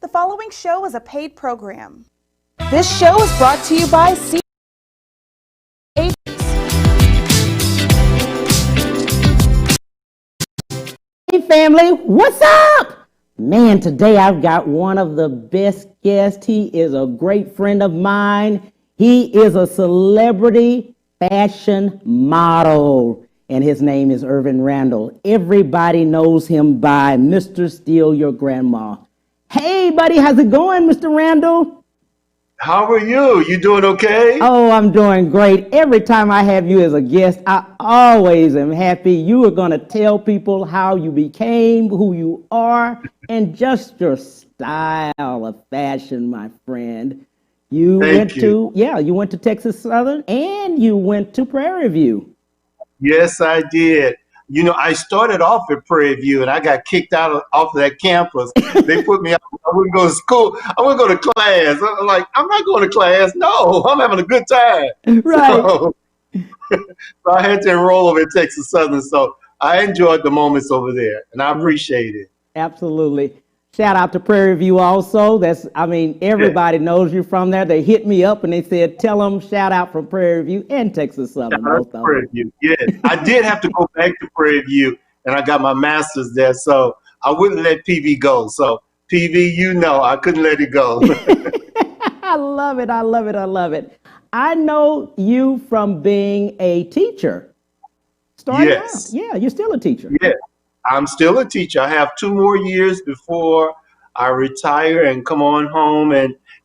The following show is a paid program. This show is brought to you by C. Hey family, what's up? Man, today I've got one of the best guests. He is a great friend of mine. He is a celebrity fashion model, and his name is IRVIN Randle. Everybody knows him by Mr. Steal Your Grandma. Hey, buddy, how's it going, Mr. Randle? How are you? You doing okay? Oh, I'm doing great. Every time I have you as a guest, I always am happy. You are going to tell people how you became who you are and just your style of fashion, my friend. You went to Texas Southern and you went to Prairie View. Yes, I did. You know, I started off at Prairie View and I got kicked off of that campus. They put me out. I wouldn't go to school. I wouldn't go to class. I'm like, I'm not going to class. No, I'm having a good time. Right. So I had to enroll over at Texas Southern. So I enjoyed the moments over there and I appreciate it. Absolutely. Shout out to Prairie View also. Everybody knows you from there. They hit me up and they said, tell them shout out from Prairie View and Texas Southern. Shout out to Prairie View. Yes, I did have to go back to Prairie View and I got my master's there. So I wouldn't let PV go. So PV, you know, I couldn't let it go. I love it. I love it. I love it. I know you from being a teacher. Yes. Yeah, you're still a teacher. Yes. I'm still a teacher. I have 2 more years before I retire and come on home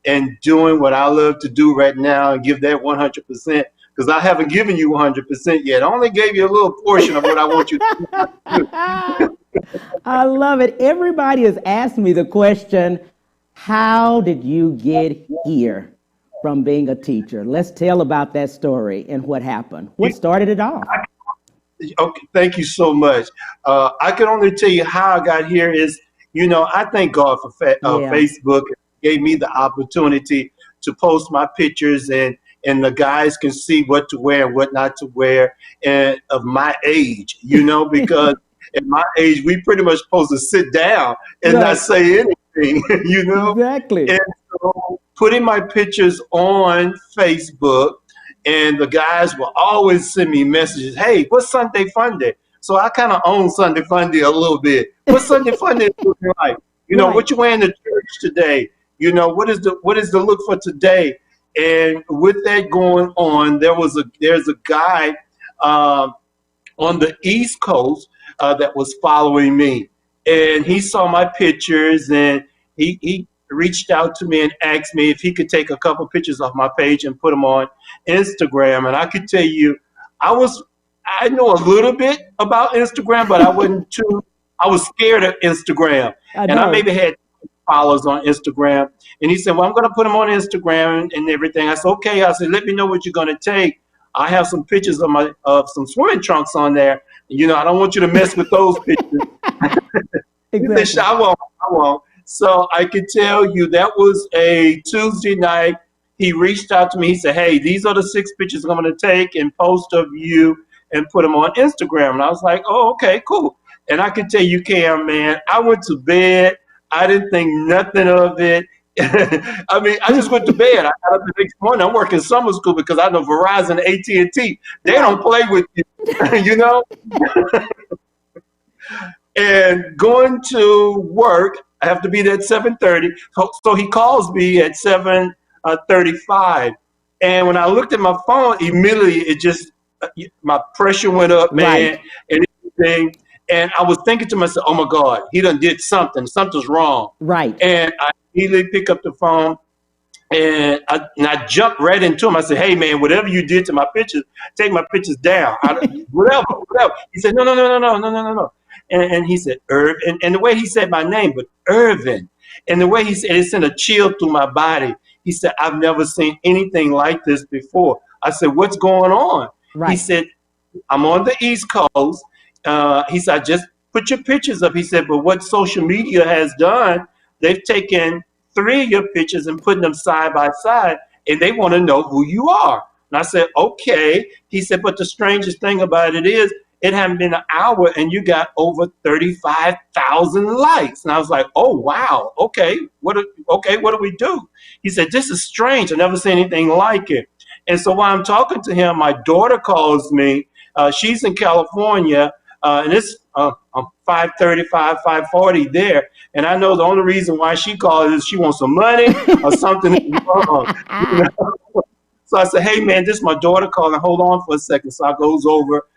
and doing what I love to do right now and give that 100% because I haven't given you 100% yet. I only gave you a little portion of what I want you to do. I love it. Everybody has asked me the question, how did you get here from being a teacher? Let's tell about that story and what happened. What started it off? Okay, thank you so much. I can only tell you how I got here is, you know, I thank God for Facebook. It gave me the opportunity to post my pictures and the guys can see what to wear and what not to wear and of my age, you know, because at my age, we pretty much supposed to sit down and not say anything, you know. Exactly. And so putting my pictures on Facebook, and the guys will always send me messages. Hey, what's Sunday Fun Day? So I kind of own Sunday Fun Day a little bit. What's Sunday Fun Day looking like? You know, what you wearing to church today? You know, what is the look for today? And with that going on, there's a guy on the East Coast that was following me, and he saw my pictures and he reached out to me and asked me if he could take a couple pictures off my page and put them on Instagram. And I could tell you, I know a little bit about Instagram, but I was scared of Instagram. I maybe had followers on Instagram. And he said, well, I'm going to put them on Instagram and everything. I said, okay. I said, let me know what you're going to take. I have some pictures of some swimming trunks on there. You know, I don't want you to mess with those pictures. Exactly. He said, I won't. So I could tell you that was a Tuesday night. He reached out to me. He said, hey, these are the 6 pictures I'm going to take and post of you and put them on Instagram. And I was like, oh, okay, cool. And I could tell you, Cam, man, I went to bed. I didn't think nothing of it. I mean, I just went to bed. I got up the next morning. I'm working summer school because I know Verizon, AT&T, they don't play with you, you know? And going to work, I have to be there at 7:30. So he calls me at 7:35. And when I looked at my phone, immediately my pressure went up, man, and everything. And I was thinking to myself, oh my God, he done did something. Something's wrong. Right. And I immediately pick up the phone and I jumped right into him. I said, hey man, whatever you did to my pictures, take my pictures down. Whatever. He said, no. And he said, Irv, and the way he said my name, but IRVIN, and the way he said it sent a chill through my body. He said, I've never seen anything like this before. I said, what's going on? Right. He said, I'm on the East Coast. He said, I just put your pictures up. He said, but what social media has done, they've taken 3 of your pictures and putting them side by side, and they want to know who you are. And I said, okay. He said, but the strangest thing about it is, it hadn't been an hour and you got over 35,000 1,000 likes. And I was like, oh, wow. Okay. What do we do? He said, this is strange. I never seen anything like it. And so while I'm talking to him, my daughter calls me. She's in California, and it's 5:35, 5:40 there. And I know the only reason why she called is she wants some money or something is wrong. You know? So I said, hey, man, this is my daughter calling. Hold on for a second. So I goes over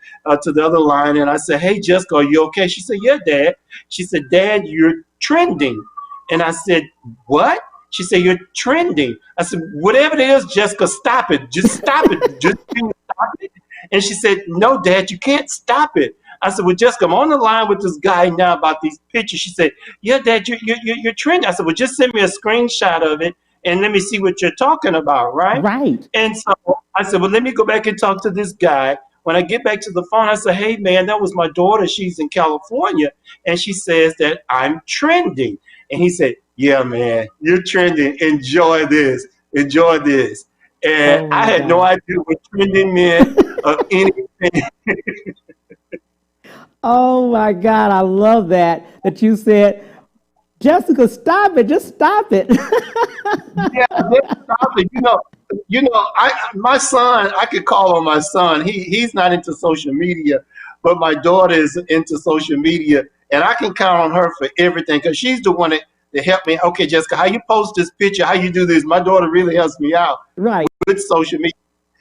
to the other line, and I said, hey, Jessica, are you okay? She said, yeah, Dad. She said, Dad, you're trending. And I said, what? She said, you're trending. I said, whatever it is, Jessica, stop it. Just stop it. Just stop it. And she said, no, Dad, you can't stop it. I said, well, Jessica, I'm on the line with this guy now about these pictures. She said, yeah, Dad, you're trending. I said, well, just send me a screenshot of it and let me see what you're talking about, right? Right. And so I said, well, let me go back and talk to this guy. When I get back to the phone, I said, hey, man, that was my daughter. She's in California. And she says that I'm trending. And he said, yeah, man, you're trending. Enjoy this. Enjoy this. And I had no idea what trending meant or anything. Oh my God, I love that you said, Jessica, stop it, just stop it. Yeah, just stop it. My son, I could call on my son. He's not into social media, but my daughter is into social media, and I can count on her for everything because she's the one that helped me. Okay, Jessica, how you post this picture? How you do this? My daughter really helps me out Right. with social media,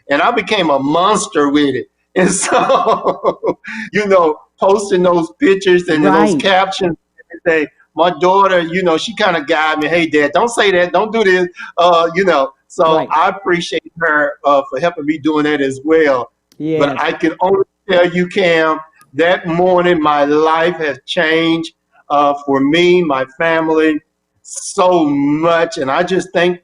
and I became a monster with it. And so, posting those pictures and those captions and everything. My daughter, she kind of guided me. Hey, Dad, don't say that. Don't do this. So I appreciate her for helping me doing that as well. Yes. But I can only tell you, Cam, that morning my life has changed for me, my family, so much. And I just think,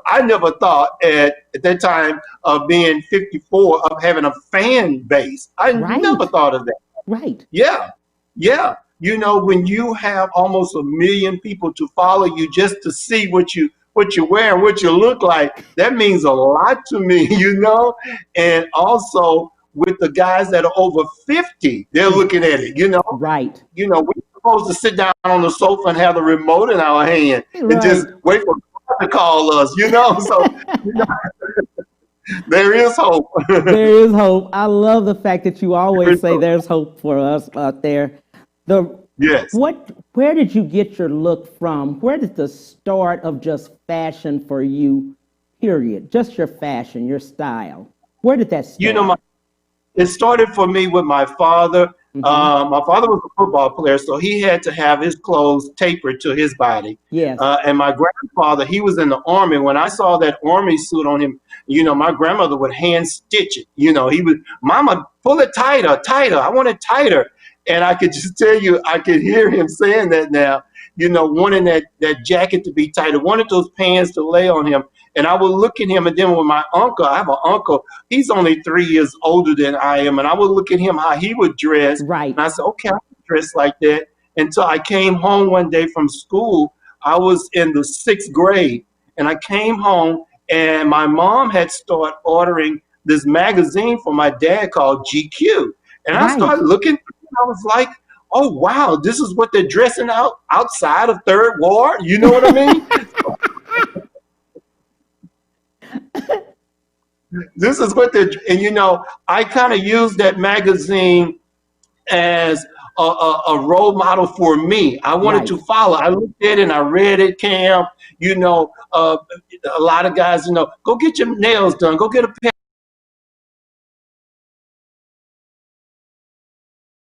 I never thought at that time of being 54 of having a fan base. I never thought of that. Right. Yeah. Yeah. When you have almost 1 million people to follow you just to see what you wear and what you look like, that means a lot to me, And also with the guys that are over 50, they're looking at it, Right. We're supposed to sit down on the sofa and have the remote in our hand and just wait for God to call us, So there is hope. There is hope. I love the fact that you always say there's hope for us out there. Yes. Where did you get your look from? Where did the start of just fashion for you, period? Just your fashion, your style. Where did that start? It started for me with my father. Mm-hmm. My father was a football player, so he had to have his clothes tapered to his body. Yes. And my grandfather, he was in the Army. When I saw that Army suit on him, my grandmother would hand stitch it. He would, Mama, pull it tighter. I want it tighter. And I could just tell you, I could hear him saying that now, wanting that jacket to be tighter, wanted those pants to lay on him. And I would look at him, and then with my uncle, I have an uncle, he's only 3 years older than I am, and I would look at him, how he would dress. Right. And I said, okay, I can dress like that. Until I came home one day from school. I was in the 6th grade, and I came home, and my mom had started ordering this magazine for my dad called GQ. And I started looking, I was like, oh, wow, this is what they're dressing outside of Third Ward. You know what I mean? This is what they're, and I kind of used that magazine as a role model for me. I wanted to follow. I looked at it and I read it, Cam. A lot of guys, go get your nails done, go get a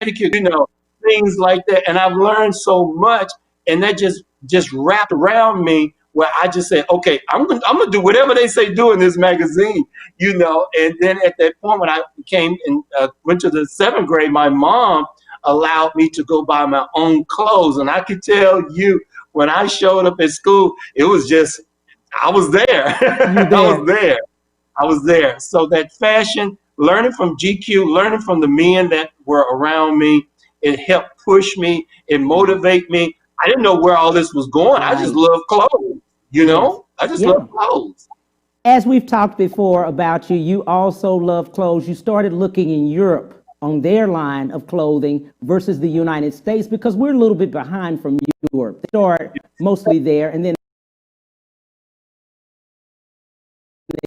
pedicure, things like that. And I've learned so much, and that just wrapped around me where I just said, okay, I'm gonna do whatever they say do in this magazine, And then at that point when I came and went to the 7th grade, my mom allowed me to go buy my own clothes. And I could tell you, when I showed up at school, it was just, I was there. I was there. So that fashion, learning from GQ, learning from the men that were around me, it helped push me, it motivated me. I didn't know where all this was going. I just love clothes, I just love clothes. As we've talked before about you, you also love clothes. You started looking in Europe on their line of clothing versus the United States, because we're a little bit behind from Europe. They start mostly there, and then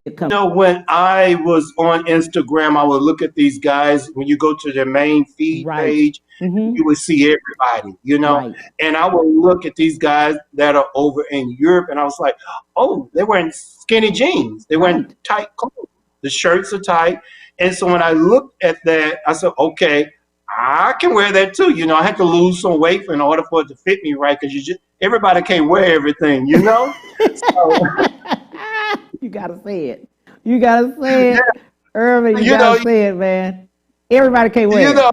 it comes. When I was on Instagram, I would look at these guys. When you go to their main feed Right. page, Mm-hmm. you would see everybody. Right. And I would look at these guys that are over in Europe, and I was like, oh, they're wearing skinny jeans. They're wearing Right. tight clothes. The shirts are tight. And so when I looked at that, I said, okay, I can wear that too. I had to lose some weight in order for it to fit me right, because everybody can't wear everything. So, You gotta say it. You gotta say it. yeah, Irvin, you you gotta know, say it, man. Everybody can't you wear it. know,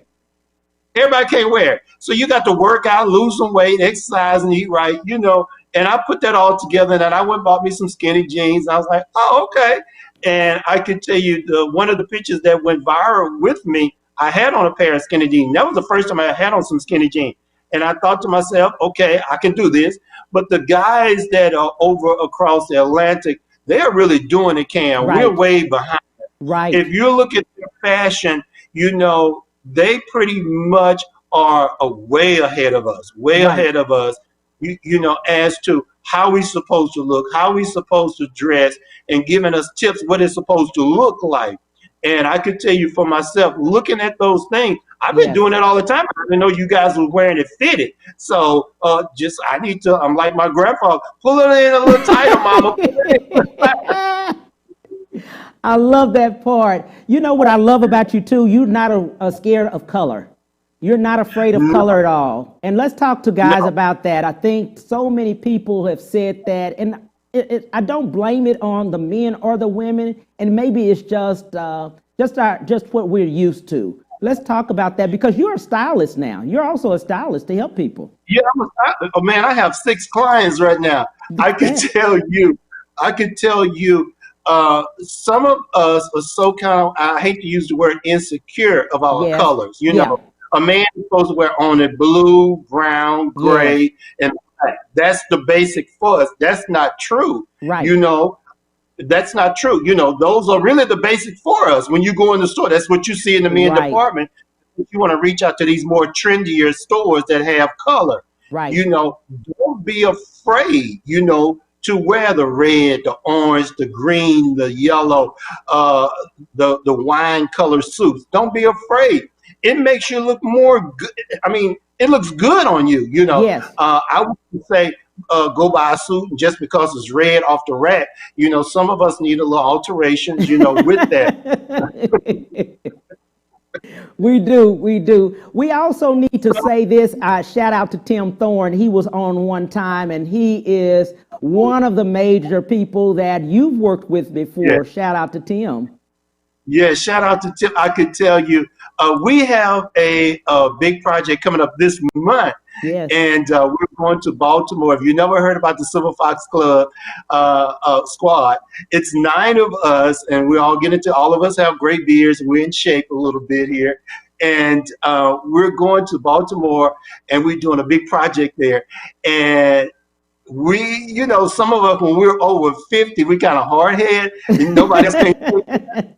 everybody can't wear it. So you got to work out, lose some weight, exercise, and eat right. And I put that all together, and then I went and bought me some skinny jeans. I was like, oh, okay. And I can tell you, one of the pictures that went viral with me, I had on a pair of skinny jeans. That was the first time I had on some skinny jeans. And I thought to myself, okay, I can do this. But the guys that are over across the Atlantic, they're really doing it, Cam. We're Right. way behind. If Right. you look at their fashion, they pretty much are way ahead of us, way Right. ahead of us, as to how we supposed to look, how we supposed to dress, and giving us tips what it's supposed to look like. And I could tell you for myself, looking at those things, I've been Yes. doing it all the time. I didn't know you guys were wearing it fitted. So I need to, I'm like my grandpa, pull it in a little tighter, mama. I love that part. You know what I love about you too? You're not scared of color. You're not afraid of color at all. And let's talk to guys No. about that. I think so many people have said that, and I don't blame it on the men or the women. And maybe it's just what we're used to. Let's talk about that, because you're a stylist now. You're also a stylist to help people. Yeah, oh man, I have 6 clients right now. I can tell you, some of us are so kind of, I hate to use the word insecure of our Yes. colors. Yeah. A man is supposed to wear only blue, brown, Yes. gray, and black. That's the basic for us. That's not true. Right. That's not true. Those are really the basic for us. When you go in the store, that's what you see in the men Right. department. If you want to reach out to these more trendier stores that have color, Right. don't be afraid, to wear the red, the orange, the green, the yellow, the wine color suits. Don't be afraid. It makes you look more good. I mean, it looks good on you. Yes. I wouldn't say go buy a suit just because it's red off the rack. Some of us need a little alterations, with that. We do. We do. We also need to say this. Shout out to Tim Thorne. He was on one time, and he is one of the major people that you've worked with before. Yeah. Shout out to Tim. Yeah, shout out to Tim. I could tell you, we have a big project coming up this month. Yes. And we're going to Baltimore. If you never heard about the Silver Fox Club squad, it's 9 of us, and we all all of us have great beards, and we're in shape a little bit here. And we're going to Baltimore, and we're doing a big project there. And some of us, when we're over 50, we kind of hard head, and nobody else can.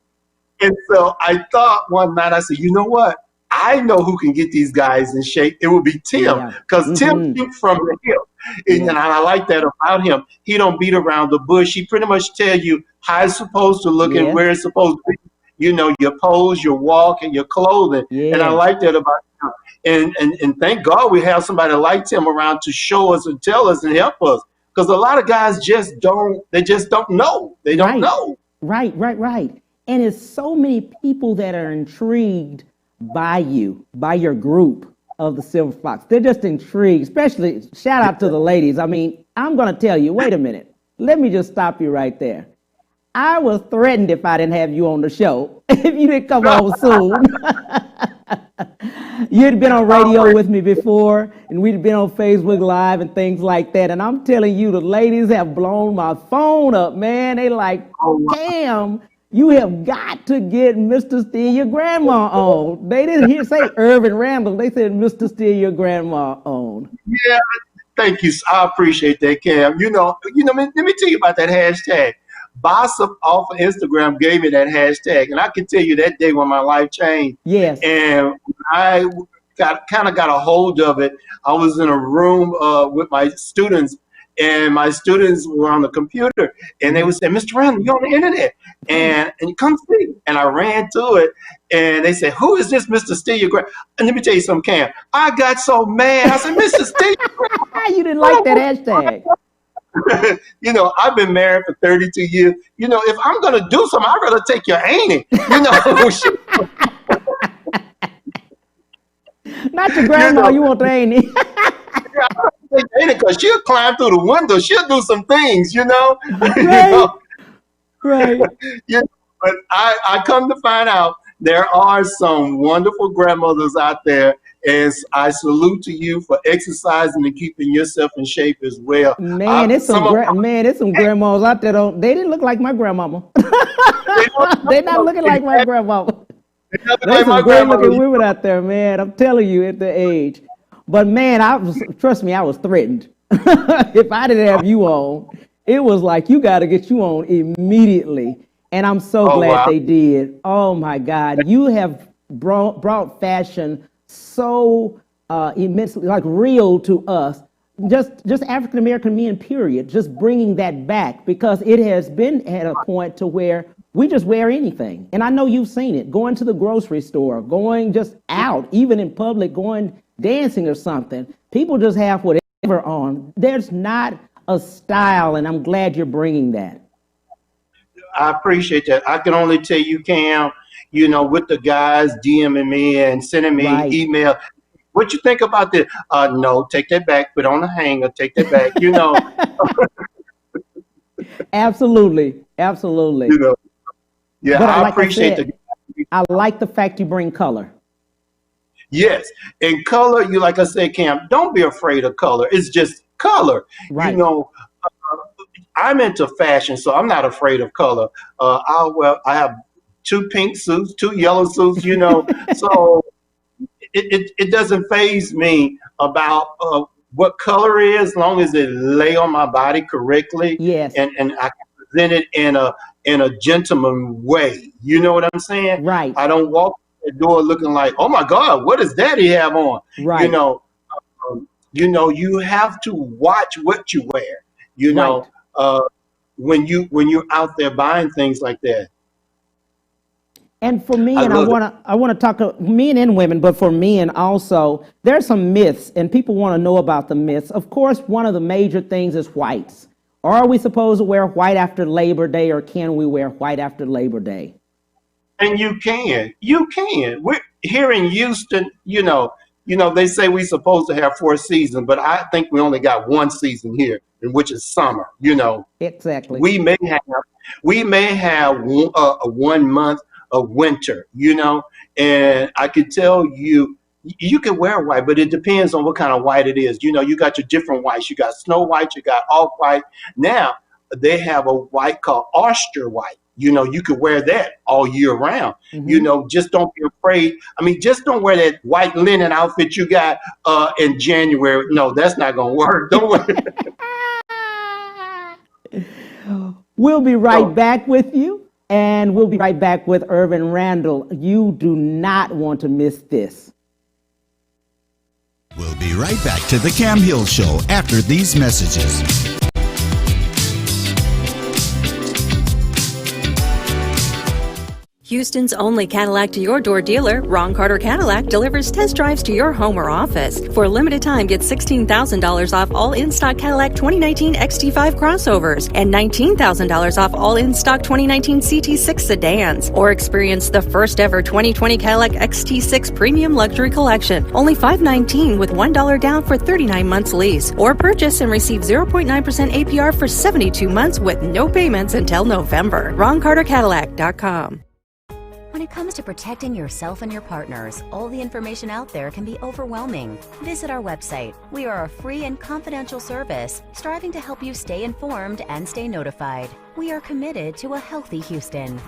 And so I thought one night, I said, you know what? I know who can get these guys in shape. It would be Tim, because Tim shoots from the hip. And I like that about him. He don't beat around the bush. He pretty much tell you how it's supposed to look and where it's supposed to be. Your pose, your walk, and your clothing. And I like that about him. And thank God we have somebody like Tim around to show us and tell us and help us. Because a lot of guys just don't know. They don't know. Right. And it's so many people that are intrigued by you, by your group of the Silver Fox. They're just intrigued, especially shout out to the ladies. I mean, I'm going to tell you, wait a minute. Let me just stop you right there. I was threatened if I didn't have you on the show, if you didn't come on soon. You'd been on radio with me before, and we'd been on Facebook Live and things like that. And I'm telling you, the ladies have blown my phone up, man. They like, damn. You have got to get Mr. Steal Your Grandma on. They didn't say IRVIN Randle. They said Mr. Steal Your Grandma on. Yeah, thank you. I appreciate that, Cam. Let me tell you about that hashtag. Bossip off of Instagram gave me that hashtag, and I can tell you that day when my life changed. Yes. And I got a hold of it. I was in a room with my students, and my students were on the computer, and they would say, "Mr. Randall, you're on the internet, and you come see." And I ran to it, and they said, "Who is this, Mr. Steele Graham?" And let me tell you something, Cam. I got so mad. I said, "Mr. Steele Graham." You didn't like that hashtag. You know, I've been married for 32 years. You know, if I'm gonna do something, I'd rather take your auntie. You know. Not your grandma, you want the auntie. Because she'll climb through the window. She'll do some things, you know. Right. You know? Right. You know, but I come to find out there are some wonderful grandmothers out there, and I salute to you for exercising and keeping yourself in shape as well. Man, it's some grandmas out there. They didn't look like my grandmama. They're not looking like my grandmama. There's some great looking women out there, man. I'm telling you, at the age. But man, trust me, I was threatened. If I didn't have you on, it was like, you got to get you on immediately. And I'm so glad they did. Oh my God, you have brought fashion so immensely, like, real to us. Just African American men, period. Just bringing that back, because it has been at a point to where we just wear anything. And I know you've seen it, going to the grocery store, going just out, even in public, going dancing or something. People just have whatever on. There's not a style, and I'm glad you're bringing that. I appreciate that. I can only tell you, Cam, you know, with the guys DMing me and sending me email, what you think about this? No, take that back, put on the hanger, take that back, you know. Absolutely. Absolutely. You know, yeah, but I appreciate I like the fact you bring color. Yes. And color, you, like I said, Cam, don't be afraid of color. It's just color. Right. You know, I'm into fashion, so I'm not afraid of color. I have 2 pink suits, 2 yellow suits, you know, so it doesn't faze me about what color is, as long as it lay on my body correctly. Yes. And I can present it in a gentleman way. You know what I'm saying? Right. I don't walk the door looking like, oh my God, what does Daddy have on? Right. You know, you have to watch what you wear. You know, when you're out there buying things like that. And for men, I want to talk men and women, but for men also, there's some myths, and people want to know about the myths. Of course, one of the major things is whites. Are we supposed to wear white after Labor Day, or can we wear white after Labor Day? And you can. We're here in Houston, you know, they say we're supposed to have 4 seasons, but I think we only got 1 season here, which is summer, you know. Exactly. We may have 1 month of winter, you know, and I could tell you, you can wear white, but it depends on what kind of white it is. You know, you got your different whites. You got snow white, you got off white. Now they have a white called oyster white. You know, you could wear that all year round. Mm-hmm. You know, just don't be afraid. I mean, just don't wear that white linen outfit you got in January. No, that's not going to work. Don't worry. We'll be right back with you, and we'll be right back with IRVIN Randle. You do not want to miss this. We'll be right back to the Cam Hill Show after these messages. Houston's only Cadillac to your door dealer, Ron Carter Cadillac, delivers test drives to your home or office. For a limited time, get $16,000 off all in-stock Cadillac 2019 XT5 crossovers and $19,000 off all in-stock 2019 CT6 sedans. Or experience the first ever 2020 Cadillac XT6 Premium Luxury Collection, only $519 with $1 down for 39 months lease. Or purchase and receive 0.9% APR for 72 months with no payments until November. RonCarterCadillac.com. When it comes to protecting yourself and your partners, all the information out there can be overwhelming. Visit our website. We are a free and confidential service, striving to help you stay informed and stay notified. We are committed to a healthy Houston.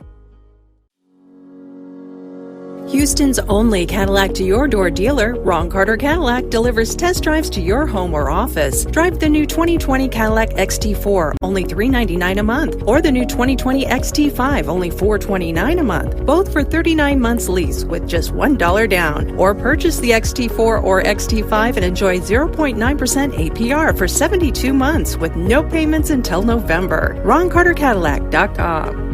Houston's only Cadillac to your door dealer, Ron Carter Cadillac, delivers test drives to your home or office. Drive the new 2020 Cadillac XT4, only $399 a month, or the new 2020 XT5, only $429 a month, both for 39 months lease with just $1 down. Or purchase the XT4 or XT5 and enjoy 0.9% APR for 72 months with no payments until November. RonCarterCadillac.com.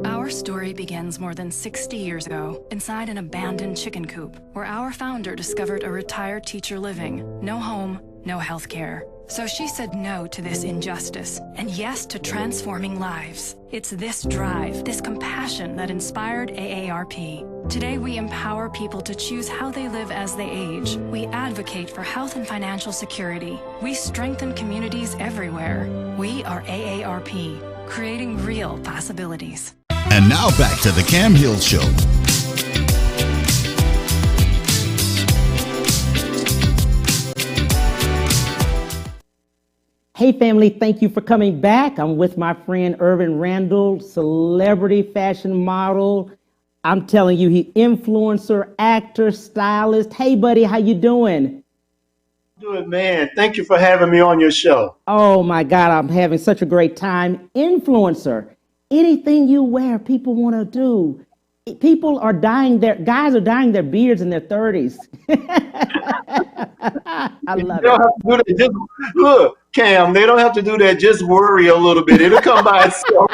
Our story begins more than 60 years ago inside an abandoned chicken coop where our founder discovered a retired teacher living. No home, no health care. So she said no to this injustice and yes to transforming lives. It's this drive, this compassion that inspired AARP. Today we empower people to choose how they live as they age. We advocate for health and financial security. We strengthen communities everywhere. We are AARP, creating real possibilities. And now back to the Cam Hill Show. Hey family, thank you for coming back. I'm with my friend IRVIN Randle, celebrity fashion model. I'm telling you, he influencer, actor, stylist. Hey buddy, how you doing? Good, man. Thank you for having me on your show. Oh my God, I'm having such a great time. Influencer. Anything you wear, people want to do. People are guys are dyeing their beards in their 30s. I love it. Just, look, Cam, they don't have to do that. Just worry a little bit. It'll come by itself.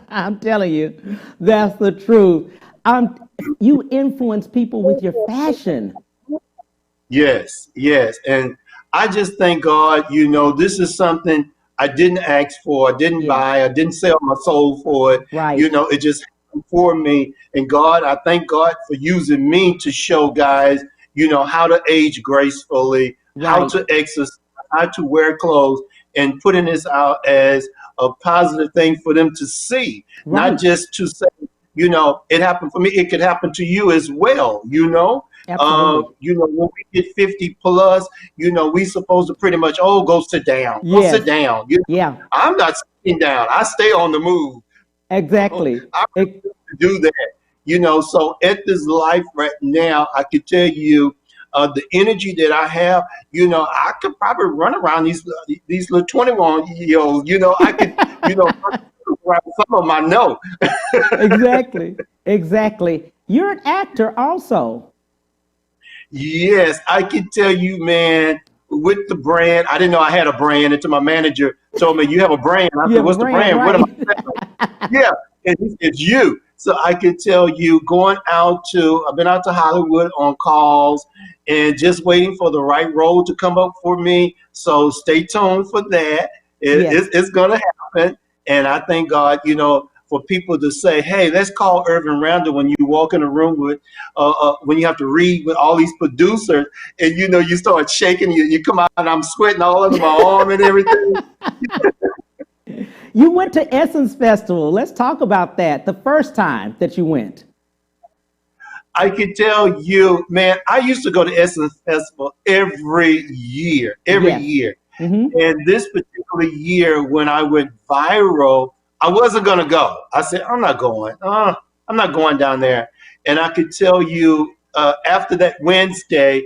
I'm telling you, that's the truth. You influence people with your fashion. Yes. And I just thank God, this is something I didn't ask for, I didn't buy, I didn't sell my soul for it. Right. It just happened for me. And God, I thank God for using me to show guys, how to age gracefully, how to exercise, how to wear clothes, and putting this out as a positive thing for them to see, not just to say, it happened for me. It could happen to you as well, Absolutely. When we get 50 plus, we supposed to pretty much, go sit down. Go sit down. Yeah. I'm not sitting down. I stay on the move. Exactly. I do that. So at this life right now, I could tell you the energy that I have, I could probably run around these little 21-year-olds, I could, some of them I know. Exactly. You're an actor also. Yes, I can tell you, man, with the brand, I didn't know I had a brand until my manager told me, you have a brand. I said, what's the brand? Right. What am I saying? Yeah, it's you. So I can tell you, I've been out to Hollywood on calls and just waiting for the right role to come up for me. So stay tuned for that. It's going to happen. And I thank God, for people to say, hey, let's call IRVIN Randle when you walk in a room with, when you have to read with all these producers and, you start shaking, you come out and I'm sweating all over my arm and everything. You went to Essence Festival. Let's talk about that. The first time that you went. I can tell you, man, I used to go to Essence Festival every year. Mm-hmm. And this particular year when I went viral, I wasn't going to go. I said, I'm not going. I'm not going down there. And I could tell you after that Wednesday,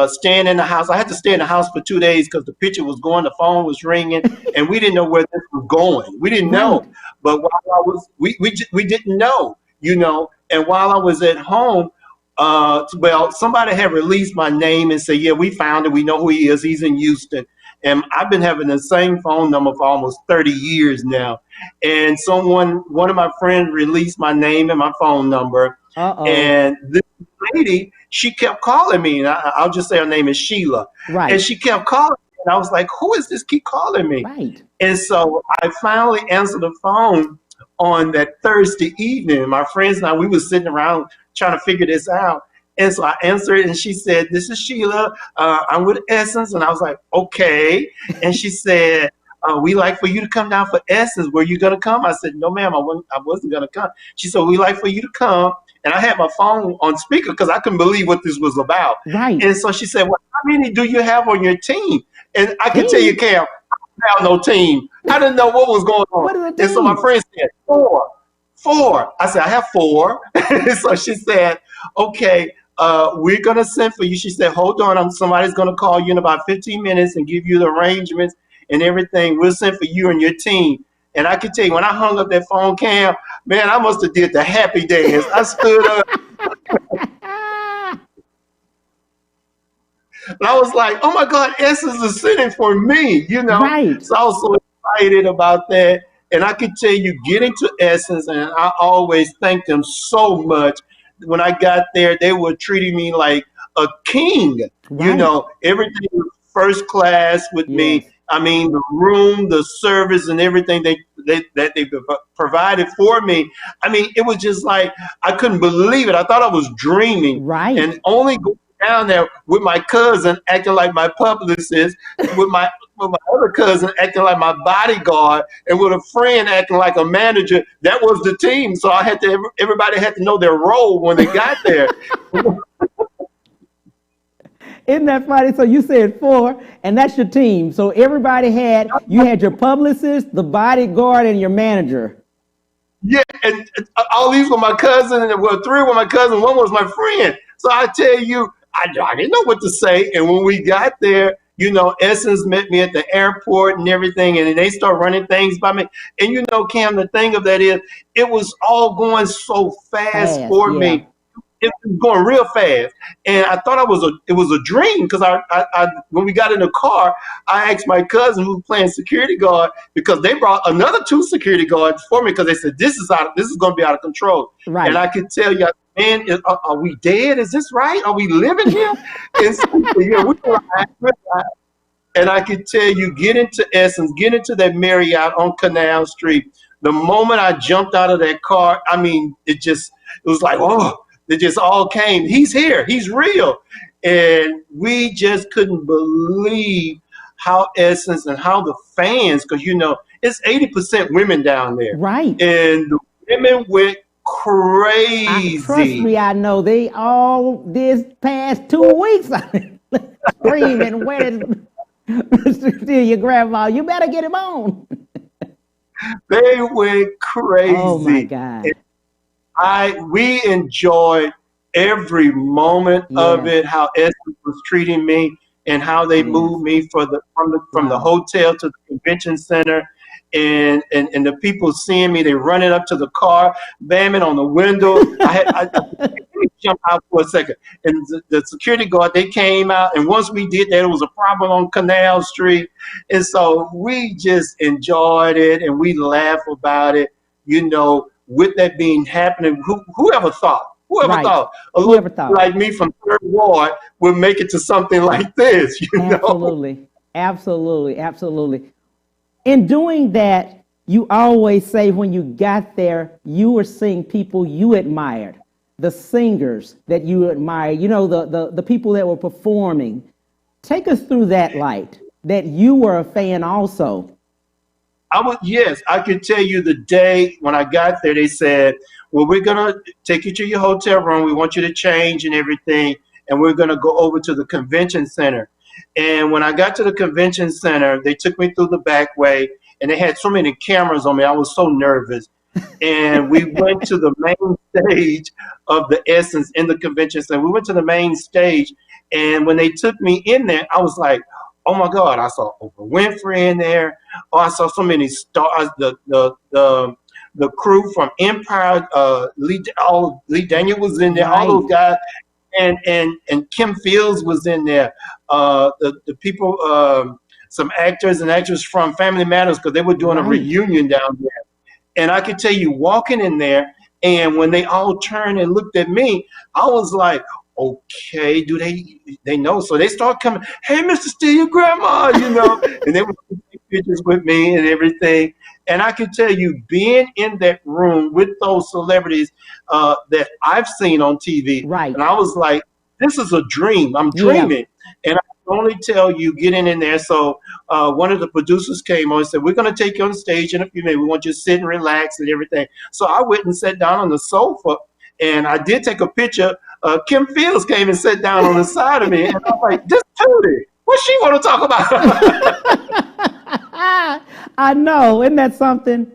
staying in the house, I had to stay in the house for 2 days because the picture was going, the phone was ringing, and we didn't know where this was going. We didn't know. But while we didn't know, and while I was at home, somebody had released my name and said, yeah, we found it. We know who he is. He's in Houston. And I've been having the same phone number for almost 30 years now. And one of my friends released my name and my phone number. And this lady, she kept calling me. And I'll just say her name is Sheila. Right. And she kept calling me. And I was like, who is this keep calling me? Right. And so I finally answered the phone on that Thursday evening. My friends and I, we were sitting around trying to figure this out. And so I answered and she said, this is Sheila. I'm with Essence. And I was like, okay. And she said, we like for you to come down for Essence. Were you going to come? I said, no, ma'am, I wasn't going to come. She said, we like for you to come. And I had my phone on speaker because I couldn't believe what this was about. Right. And so she said, well, how many do you have on your team? And I can tell you, Cam, I don't have no team. I didn't know what was going on. What is a team? And so my friend said, 4. I said, I have 4. So she said, okay, we're going to send for you. She said, hold on, somebody's going to call you in about 15 minutes and give you the arrangements and everything. We'll send for you and your team. And I can tell you, when I hung up that phone, Cam, man, I must have did the happy dance. I stood up. And I was like, oh my God, Essence is sitting for me, you know? Right. So I was so excited about that. And I could tell you, getting to Essence, and I always thank them so much. When I got there, they were treating me like a king. Right. You know, everything was first class with me. Yes. I mean, the room, the service, and everything that they provided for me. I mean, it was just like, I couldn't believe it. I thought I was dreaming. Right. And only going down there with my cousin acting like my publicist, with my other cousin acting like my bodyguard, and with a friend acting like a manager. That was the team. So everybody had to know their role when they got there. Isn't that funny? So you said 4, and that's your team. So everybody you had your publicist, the bodyguard, and your manager. Yeah, and all these were my cousin, and 3 were my cousin, 1 was my friend. So I tell you, I didn't know what to say. And when we got there, you know, Essence met me at the airport and everything, and then they start running things by me. And you know, Cam, the thing of that is, it was all going so fast for me. It was going real fast, and I thought it was a dream, because I when we got in the car, I asked my cousin who was playing security guard, because they brought another 2 security guards for me, because they said this is going to be out of control. Right. And I could tell you, man, are we dead? Is this right? Are we living here? And so, yeah, we were like, and I could tell you, get into Essence, get into that Marriott on Canal Street. The moment I jumped out of that car, I mean, it was like, oh. They just all came. He's here. He's real. And we just couldn't believe how Essence and how the fans, because, you know, it's 80% women down there. Right. And the women went crazy. Trust me, I know. They all this past 2 weeks screaming, steal your grandma. You better get him on. They went crazy. Oh, my God. We enjoyed every moment of it, how Essence was treating me and how they moved me from the hotel to the convention center, and the people seeing me, they running up to the car, banging on the window. Let me jump out for a second. And the security guard, they came out, and once we did that, it was a problem on Canal Street. And so we just enjoyed it, and we laugh about it, you know. With that being happening, whoever thought? Whoever thought? Whoever thought? Like me from 3rd Ward would make it to something like this, you know? Absolutely. Absolutely. Absolutely. In doing that, you always say when you got there, you were seeing people you admired, the singers that you admired, you know, the people that were performing. Take us through that light, that you were a fan also. Yes, I could tell you the day when I got there, they said, well, we're going to take you to your hotel room. We want you to change and everything, and we're going to go over to the convention center. And when I got to the convention center, they took me through the back way, and they had so many cameras on me. I was so nervous. And we went to the main stage of the Essence in the convention center. We went to the main stage, and when they took me in there, I was like, oh my God, I saw Oprah Winfrey in there. Oh, I saw so many stars. The crew from Empire, Lee Daniel was in there. Right. All those guys, and Kim Fields was in there. The people, some actors and actresses from Family Matters, because they were doing a reunion down there. And I could tell you, walking in there, and when they all turned and looked at me, I was like, okay, do they know? So they start coming, hey, Mr. Steele, your grandma, you know, and they would take pictures with me and everything. And I can tell you, being in that room with those celebrities that I've seen on TV, and I was like, this is a dream. I'm dreaming. And I can only tell you, getting in there. So one of the producers came on and said, we're going to take you on stage in a few minutes. We want you to sit and relax and everything. So I went and sat down on the sofa, and I did take a picture. Kim Fields came and sat down on the side of me, and I was like, this Tootie, what she want to talk about? I know, isn't that something?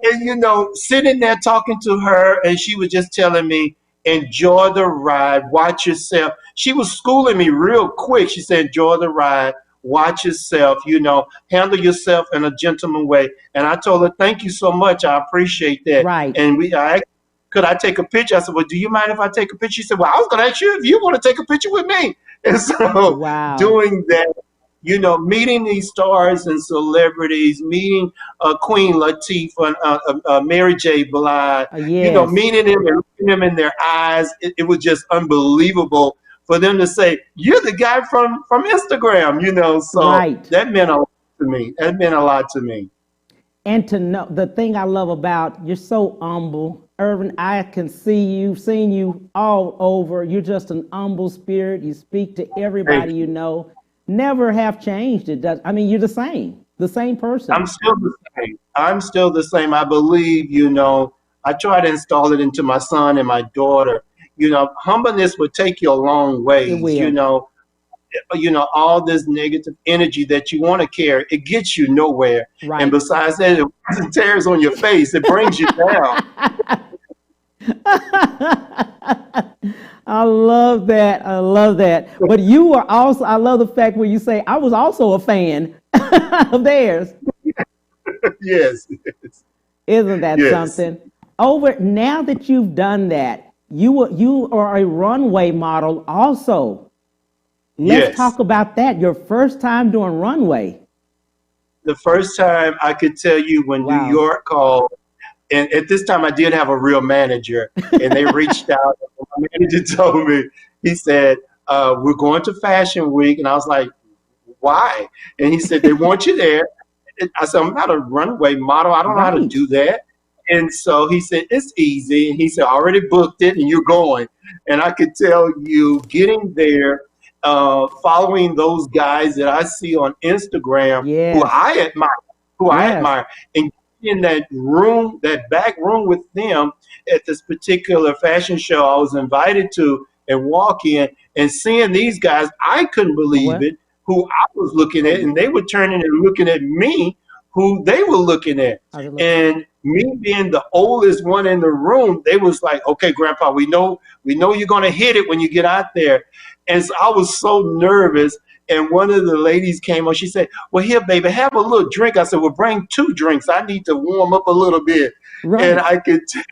And sitting there talking to her, and she was just telling me, enjoy the ride, watch yourself. She was schooling me real quick. She said, enjoy the ride, watch yourself, handle yourself in a gentleman way. And I told her, thank you so much. I appreciate that. Right. And could I take a picture? I said, well, do you mind if I take a picture? She said, well, I was going to ask you if you want to take a picture with me. And so Wow. doing that, meeting these stars and celebrities, meeting Queen Latifah, Mary J. Blige, Yes. meeting them and looking them in their eyes, it was just unbelievable for them to say, you're the guy from Instagram, so Right. that meant a lot to me. That meant a lot to me. And to know the thing I love about you're so humble, Irvin. I can see you, seen you all over. You're just an humble spirit. You speak to everybody you know. Never have changed. It does. I mean, you're the same person. I'm still the same. I believe, I try to install it into my son and my daughter. Humbleness will take you a long way. It will. All this negative energy that you want to carry, it gets you nowhere. Right. And besides that, it tears on your face. It brings you down. I love that. I love that. But you are also, I love the fact where you say, I was also a fan of theirs. Yes. Isn't that Yes. something? Now that you've done that, you are a runway model also. Let's Yes. talk about that. Your first time doing runway. The first time I could tell you when Wow. New York called, and at this time I did have a real manager, and they reached out. My manager told me, he said, we're going to Fashion Week. And I was like, why? And he said, they want you there. And I said, I'm not a runway model. I don't know how to Right. do that. And so he said, it's easy. And he said, I already booked it and you're going. And I could tell you getting there, following those guys that I see on Instagram, Yes. who I Yes. admire, and in that room, that back room with them at this particular fashion show I was invited to, and walk in and seeing these guys, I couldn't believe What? it, who I was looking at, and they were turning and looking at me, who they were looking at. How's it look? And me being the oldest one in the room, they was like, okay, Grandpa, we know you're going to hit it when you get out there. And so I was so nervous. And one of the ladies came on. She said, well, here, baby, have a little drink. I said, well, bring 2 drinks. I need to warm up a little bit. Right. And I could tell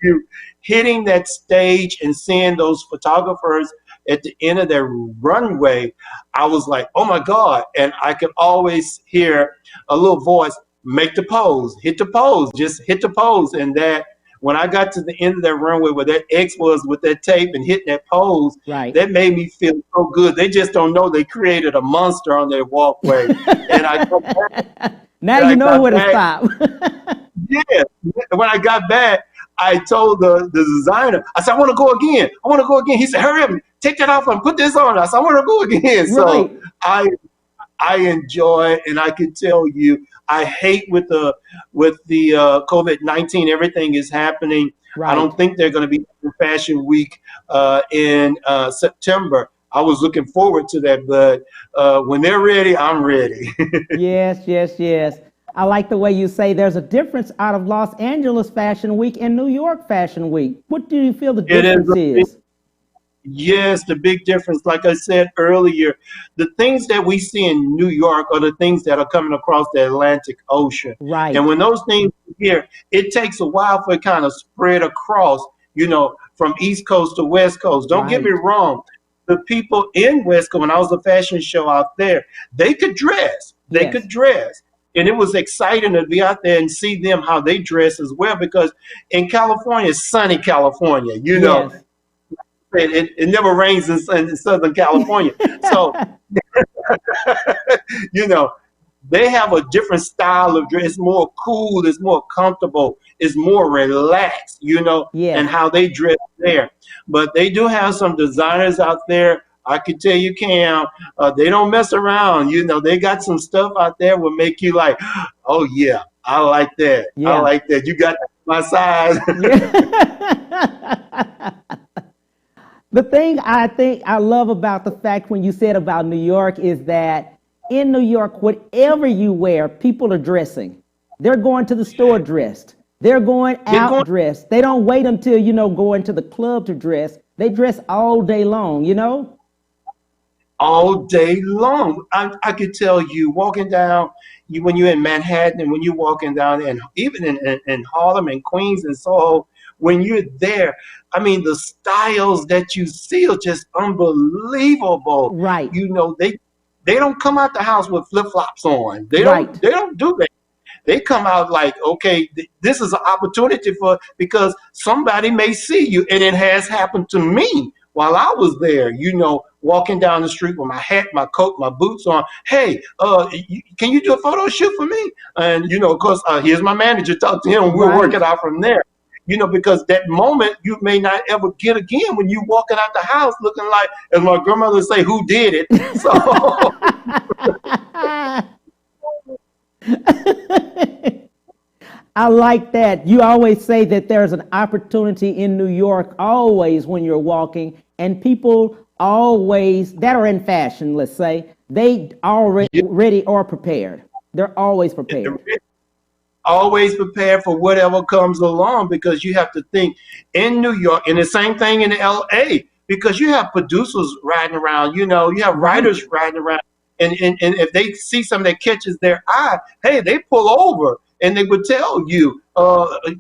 you, hitting that stage and seeing those photographers at the end of their runway, I was like, oh, my God. And I could always hear a little voice, make the pose, hit the pose, just hit the pose. And that when I got to the end of that runway where that X was with that tape and hitting that pose, Right. that made me feel so good. They just don't know they created a monster on their walkway. And I got back, Now and you I know got where to back. stop. Yeah. When I got back, I told the designer, I said, I want to go again. I want to go again. He said, hurry up, take that off and put this on. I said, I want to go again. Right. So I enjoy it, and I can tell you, I hate with the COVID-19, everything is happening. Right. I don't think they're going to be in Fashion Week in September. I was looking forward to that, but when they're ready, I'm ready. Yes, yes, yes. I like the way you say there's a difference out of Los Angeles Fashion Week and New York Fashion Week. What do you feel the It is difference a is? Yes, the big difference, like I said earlier, the things that we see in New York are the things that are coming across the Atlantic Ocean. Right. And when those things are here, it takes a while for it kind of spread across, from East Coast to West Coast. Don't get me Right. wrong. The people in West Coast, when I was a fashion show out there, they could dress. They Yes. could dress. And it was exciting to be out there and see them how they dress as well, because in California, sunny California, Yes. it never rains in Southern California. So, they have a different style of dress. It's more cool. It's more comfortable. It's more relaxed, Yes. and how they dress there. But they do have some designers out there. I can tell you, Cam, they don't mess around. They got some stuff out there will make you like, oh, yeah, I like that. Yeah. I like that. You got my size. The thing I think I love about the fact when you said about New York is that in New York, whatever you wear, people are dressing. They're going to the store dressed. They're going They're out going dressed. They don't wait until, going to the club to dress. They dress all day long. all day long. I could tell you walking down, when you're in Manhattan and when you're walking down, and even in Harlem and Queens and Soho, when you're there, I mean, the styles that you see are just unbelievable. Right, They don't come out the house with flip flops on. They don't right. they don't do that. They come out like, okay, this is an opportunity because somebody may see you, and it has happened to me while I was there. Walking down the street with my hat, my coat, my boots on. Hey, can you do a photo shoot for me? And of course, here's my manager. Talk to him. We'll work Right. it out from there. Because that moment you may not ever get again when you walking out the house looking like, as my grandmother would say, who did it? So. I like that. You always say that there's an opportunity in New York always when you're walking, and people always that are in fashion, let's say, they already are prepared. They're always prepared. Always prepared for whatever comes along, because you have to think in New York, and the same thing in LA, because you have producers riding around, you have Right. writers riding around, and if they see something that catches their eye, hey, they pull over and they would tell you,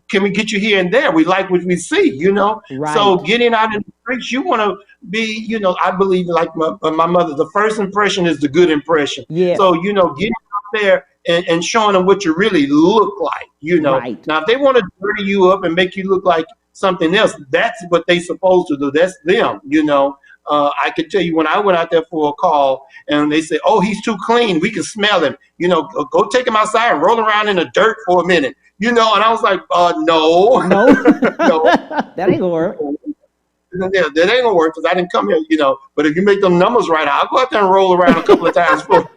can we get you here and there? We like what we see. So Right. getting out in the streets, you want to be, I believe, like my mother, the first impression is the good impression. Yes. So, getting out there and showing them what you really look like. Right. Now, if they want to dirty you up and make you look like something else, that's what they supposed to do. That's them. I could tell you when I went out there for a call and they said, oh, he's too clean. We can smell him. Go take him outside and roll around in the dirt for a minute. And I was like, no. No. No. That ain't gonna work. Yeah, that ain't gonna work because I didn't come here, But if you make them numbers right, I'll go out there and roll around a couple of times for.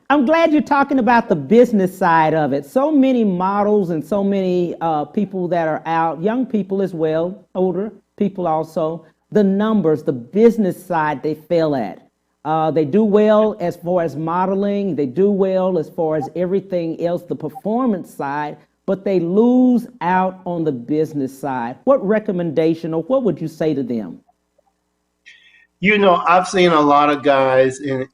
I'm glad you're talking about the business side of it. So many models and so many people that are out, young people as well, older people also. The numbers, the business side, they fail at. They do well as far as modeling. They do well as far as everything else, the performance side, but they lose out on the business side. What recommendation or what would you say to them? I've seen a lot of guys, and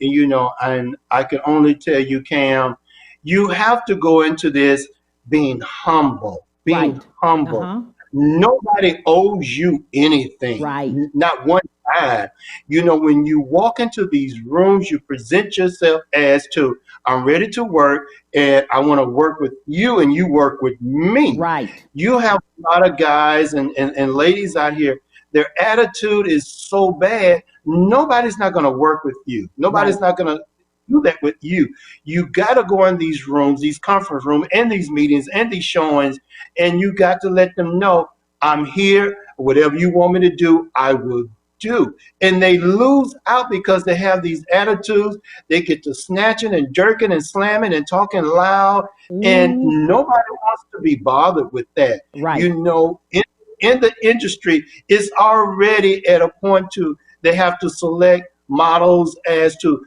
I can only tell you, Cam, you have to go into this being humble, Right. humble. Uh-huh. Nobody owes you anything, Right. not one time. When you walk into these rooms, you present yourself as to, I'm ready to work, and I want to work with you, and you work with me. Right. You have a lot of guys and ladies out here, their attitude is so bad, nobody's not going to work with you. Nobody's Right. not going to do that with you. You got to go in these rooms, these conference rooms, and these meetings and these showings, and you got to let them know, I'm here. Whatever you want me to do, I will do. And they lose out because they have these attitudes. They get to snatching and jerking and slamming and talking loud, and Ooh. nobody wants to be bothered with that. Right. In the industry, it's already at a point to they have to select models as to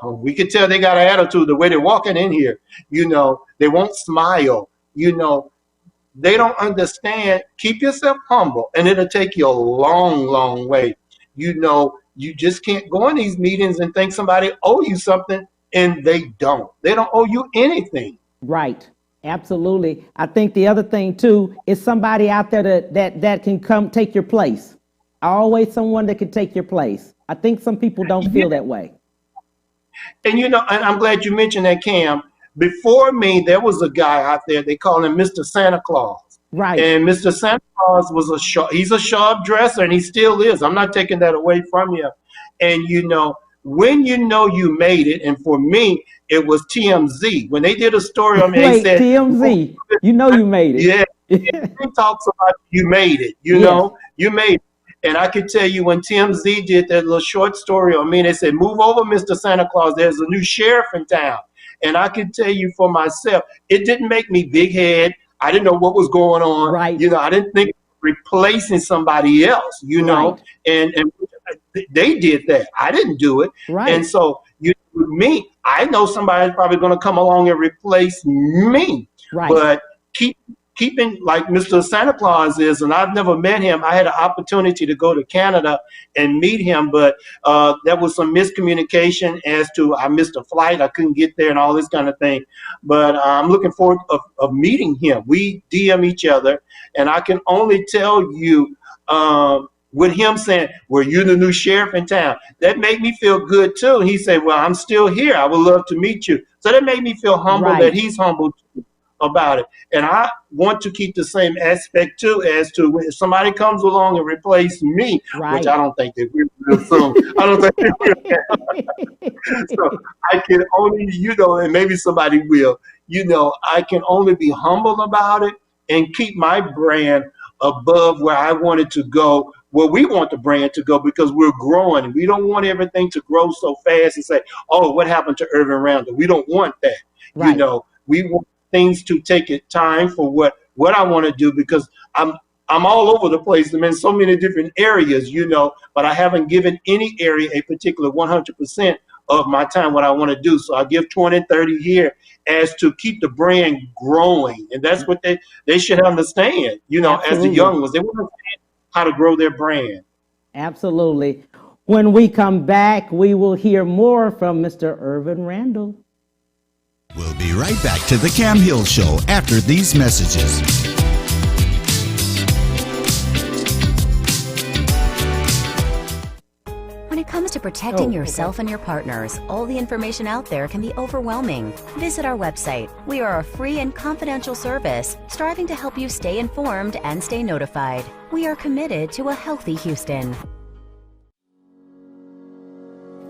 we can tell they got an attitude the way they're walking in here. They won't smile. They don't understand. Keep yourself humble, and it'll take you a long, long way. You just can't go in these meetings and think somebody owe you something, and they don't. They don't owe you anything. Right. Absolutely. I think the other thing too is somebody out there that can come take your place. Always someone that can take your place. I think some people don't feel that way. And and I'm glad you mentioned that, Cam. Before me, there was a guy out there. They call him Mr. Santa Claus. Right. And Mr. Santa Claus was he's a sharp dresser, and he still is. I'm not taking that away from you. And when you made it, and for me, it was TMZ. When they did a story on me, they Wait, said, TMZ, you made it. yeah, he talks about you made it. Yes. You made it. And I could tell you when TMZ did that little short story on me, they said, move over, Mr. Santa Claus. There's a new sheriff in town. And I can tell you for myself, it didn't make me big head. I didn't know what was going on. Right. I didn't think replacing somebody else, Right. and they did that. I didn't do it. Right. And so with me, I know somebody's probably going to come along and replace me. Right. But keep keeping like Mr. Santa Claus is, and I've never met him. I had an opportunity to go to Canada and meet him, but there was some miscommunication as to I missed a flight, I couldn't get there, and all this kind of thing. But I'm looking forward of meeting him. We DM each other, and I can only tell you, with him saying, "Well, you're the new sheriff in town," that made me feel good too. And he said, "Well, I'm still here. I would love to meet you." So that made me feel humble that he's humble too about it. And I want to keep the same aspect too, as to when somebody comes along and replace me, which I don't think they will real soon. I don't think they will. So I can only, and maybe somebody will, I can only be humble about it and keep my brand above where I want it to go, where we want the brand to go, because we're growing. We don't want everything to grow so fast and say, "Oh, what happened to IRVIN Randle?" We don't want that. We want things to take it time for what I want to do, because I'm all over the place. I'm in so many different areas, but I haven't given any area a particular 100% of my time what I want to do. So I give 20, 30 here as to keep the brand growing. And that's what they should understand, as the young ones. They want to understand how to grow their brand. Absolutely. When we come back, we will hear more from Mr. IRVIN Randle. We'll be right back to the Cam Hill Show after these messages. When it comes to protecting yourself and your partners, all the information out there can be overwhelming. Visit our website. We are a free and confidential service striving to help you stay informed and stay notified. We are committed to a healthy Houston.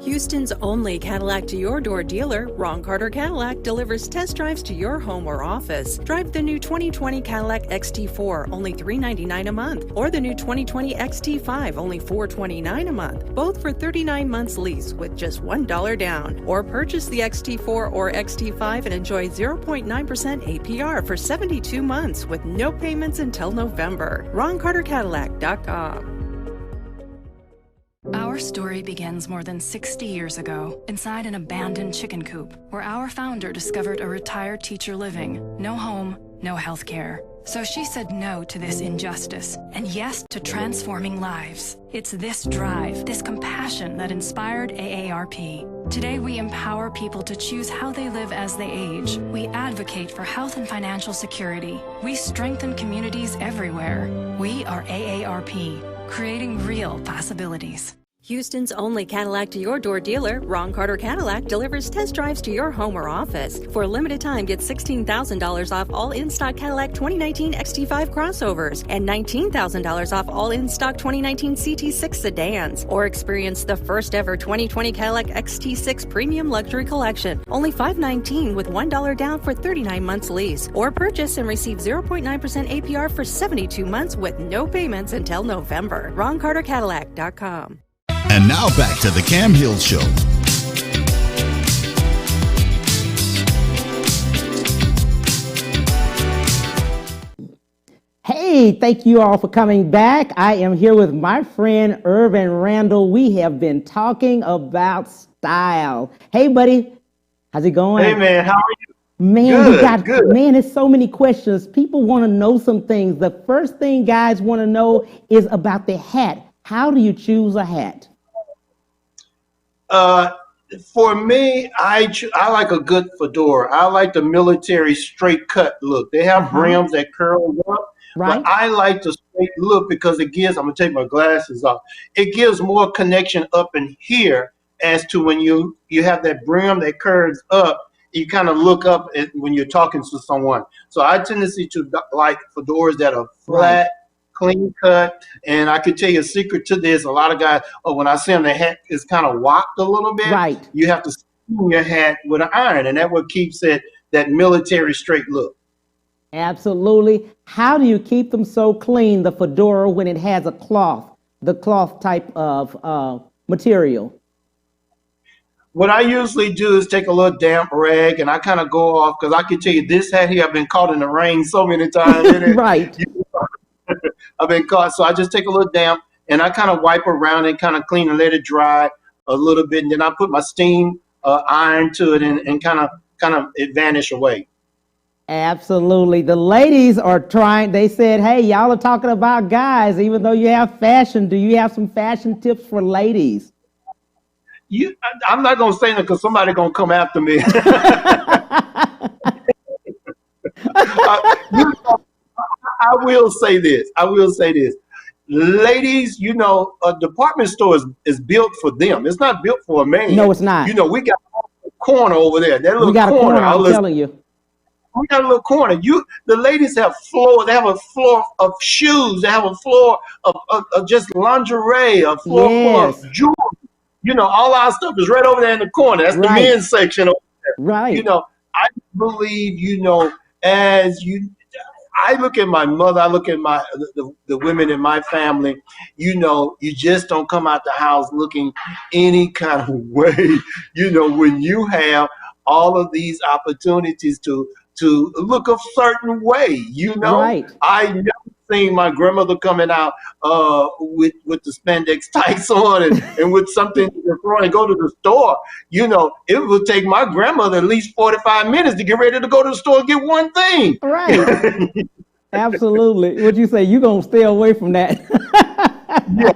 Houston's only Cadillac to your door dealer, Ron Carter Cadillac, delivers test drives to your home or office. Drive the new 2020 Cadillac XT4, only $399 a month, or the new 2020 XT5, only $429 a month, both for 39 months lease with just $1 down. Or purchase the XT4 or XT5 and enjoy 0.9% APR for 72 months with no payments until November. RonCarterCadillac.com. Our story begins more than 60 years ago, inside an abandoned chicken coop, where our founder discovered a retired teacher living. No home, no health care. So she said no to this injustice, and yes to transforming lives. It's this drive, this compassion that inspired AARP. Today we empower people to choose how they live as they age. We advocate for health and financial security. We strengthen communities everywhere. We are AARP, creating real possibilities. Houston's only Cadillac to your door dealer, Ron Carter Cadillac, delivers test drives to your home or office. For a limited time, get $16,000 off all in-stock Cadillac 2019 XT5 crossovers and $19,000 off all in-stock 2019 CT6 sedans. Or experience the first ever 2020 Cadillac XT6 Premium Luxury Collection, only $519 with $1 down for 39 months lease. Or purchase and receive 0.9% APR for 72 months with no payments until November. RonCarterCadillac.com. And now back to the Cam Hill Show. Hey, thank you all for coming back. I am here with my friend IRVIN Randle. We have been talking about style. Hey, buddy. How's it going? Hey, man. How are you? Man, man, there's so many questions. People want to know some things. The first thing guys want to know is about the hat. How do you choose a hat? For me, I like a good fedora. I like the military straight cut look. They have brims that curl up, but I like the straight look because it gives, I'm going to take my glasses off, it gives more connection up in here as to when you have that brim that curves up, you kind of look up when you're talking to someone. So I tend to like fedoras that are flat, clean cut, and I could tell you a secret to this. A lot of guys, when I see them, the hat is kind of whopped a little bit. Right. You have to steam your hat with an iron, and that's what keeps it that military straight look. Absolutely. How do you keep them so clean, the fedora, when it has a cloth, the cloth type of material? What I usually do is take a little damp rag, and I kind of go off, because I can tell you this hat here, I've been caught in the rain so many times. Right. I've been caught, so I just take a little damp and I kind of wipe around and kind of clean and let it dry a little bit, and then I put my steam iron to it and kind of it vanish away. Absolutely. The ladies are trying, they said, hey, y'all are talking about guys, even though you have fashion. Do you have some fashion tips for ladies? I'm not gonna say that because somebody gonna come after me. I will say this. I will say this. Ladies, a department store is built for them. It's not built for a man. No, it's not. We got a corner over there. That little We got a corner, I'm listen, telling you. we got a little corner. The ladies have floor. They have a floor of shoes. They have a floor of just lingerie. A floor Yes. full of jewelry. All our stuff is right over there in the corner. That's the Right. men's section over there. Right. I believe, as I look at my mother, I look at the women in my family, you just don't come out the house looking any kind of way, when you have all of these opportunities to look a certain way, Right. I never seen my grandmother coming out with the spandex tights on and with something in the front and go to the store. It would take my grandmother at least 45 minutes to get ready to go to the store and get one thing. Right. Absolutely. What'd you say? You gonna stay away from that? Yeah,